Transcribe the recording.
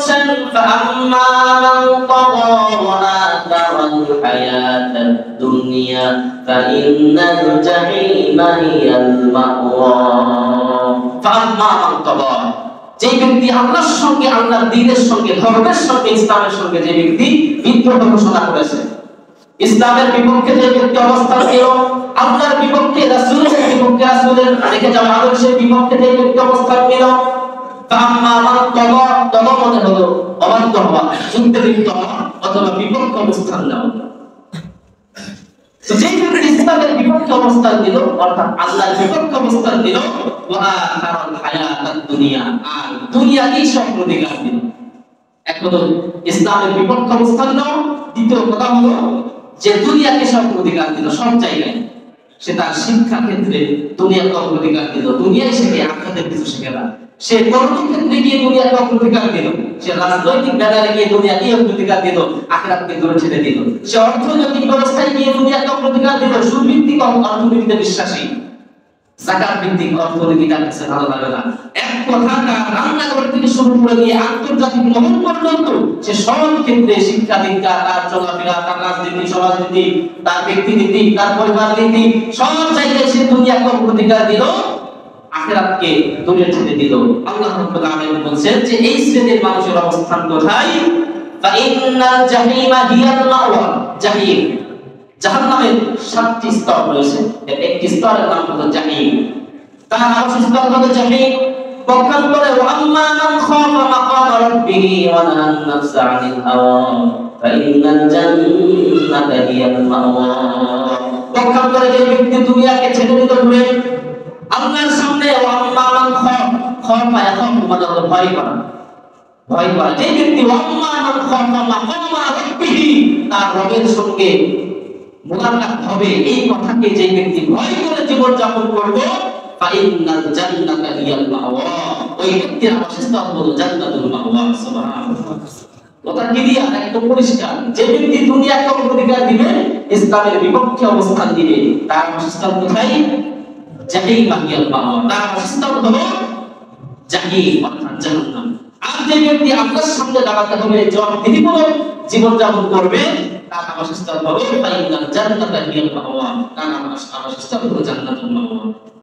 বলছেন ফাআম্মা মান তাগা ওয়া আতারাল হায়াতাদ দুনিয়া ফাইন্নাল জাহিমা হিয়াল মাওয়া। ফাআম্মা মান তাগা, যে ব্যক্তি আল্লাহর সঙ্গে, আল্লাহর দ্বীনের সঙ্গে, ধর্মের সঙ্গে, ইসলামের সঙ্গে যে ব্যক্তি বিদ্রোহ ঘোষণা করেছে, ইসলামের বিপক্ষে যে ব্যক্তি অবস্থান নিল, আল্লাহর বিপক্ষে, রাসূলের বিপক্ষে, রাসূলের রেখে যাওয়া আদর্শের বিপক্ষে যে ব্যক্তি অবস্থান নিল, ফাআম্মা মান তাগা, তাগা মানে হলো অবাধ্য হওয়া, যুদ্ধে লিপ্ত হওয়া অথবা বিপক্ষে অবস্থান নেওয়া। তো যে ব্যক্তি ইসলামের বিপক্ষে অবস্থান নিল, অর্থাৎ আল্লাহর বিপক্ষে অবস্থান নিল, ওয়া আতারাল হায়াতাদ দুনিয়া, আর দুনিয়াকেই সব অধিকার দিল। এক হলো ইসলামের বিপক্ষে অবস্থান নেওয়া, দ্বিতীয় কথা হলো যে দুনিয়াকে সব অধিকার দিল, সব জায়গায়। সে তার শিক্ষা ক্ষেত্রে দুনিয়াকে অগ্রাধিকার দিল, দুনিয়ায় সে আখিরাতের কিছু শিখে না। সে কর্মক্ষেত্রে গিয়ে দুনিয়াকে অগ্রাধিকার দিল, সে রাজনৈতিক ব্যাপারে গিয়ে দুনিয়াকে অগ্রাধিকার দিল, আখিরাতকে দূরে ঠেলে দিল। সে অর্থনৈতিক ব্যবস্থায় গিয়ে দুনিয়াকে অগ্রাধিকার দিল, সুদভিত্তিক অর্থনীতিতে বিশ্বাসী, যাকাত ভিত্তিক অর্থনীতি তার কাছে ভালো লাগে না। এক কথা, তার রান্নাঘর থেকে শুরু করে দিয়ে আন্তর্জাতিক মহল পর্যন্ত সে সব ক্ষেত্রে শিক্ষা দীক্ষা, তার চলাফেরা, তার রাজনীতি, সমাজনীতি, তার ব্যক্তিনীতি, তার পরিবার নীতি, সব জায়গায় সে দুনিয়াকে অগ্রাধিকার দিল, আখিরাতকে দূরে ঠেলে দিল। আল্লাহ রাব্বুল আলামিন বলেন যে এই শ্রেণীর মানুষের অবস্থান কোথায়? ফাইন্নাল জাহিমা হিয়াল মাওয়া। জাহিম, জাহান্নামের 7টি স্তর রয়েছে, এর একটি স্তরের নাম হলো জাহিম, তার আবাসিক স্তর হলো জাহিম। পক্ষান্তরে ওয়া আম্মা মান খাফা মাকামা রাব্বিহি ওয়া নাহান নাফসা আনিল হাওয়া ফাইন্নাল জান্নাতা হিয়াল মাওয়া। পক্ষান্তরে যে ব্যক্তি দুনিয়াকে ছেড়ে দিল দূরে, আল্লাহর সামনে ওয়া আম্মা মান খাফা, এখন মানে হলো ভয় করা, ভয় করা। যে ব্যক্তি ওয়া আম্মা মান খাফা মাকামা রাব্বিহি, তার রবের সঙ্গে মোকাবিলা হবে, এই কথাকে যে ব্যক্তি ভয় করে জীবন যাপন করবে, ফাইন্নাল জান্নাতা হিয়াল মাওয়া, ওই ব্যক্তির আবাসস্থল হলো জান্নাতুল মাওয়া। সুবহানাল্লাহ। কথা ক্লিয়ার, একদম পরিষ্কার। যে ব্যক্তি দুনিয়াকে অগ্রাধিকার দিবে, ইসলামের বিপক্ষে অবস্থান দিবে, তার আবাসস্থল কোথায়? জাহিম হিয়াল মাওয়া, তার আবাসস্থল হলো জাহিম অর্থাৎ জাহান্নাম। আর যে ব্যক্তি আল্লাহর সামনে দাঁড়াতে হবে, জবাবদিহিমূলক জীবন যাপন করবে, তার আবাসস্থল হবে ফাইনাল জান্নাতুল মাওয়া, তার আবাসস্থল হলো জান্নাতুল মাওয়া।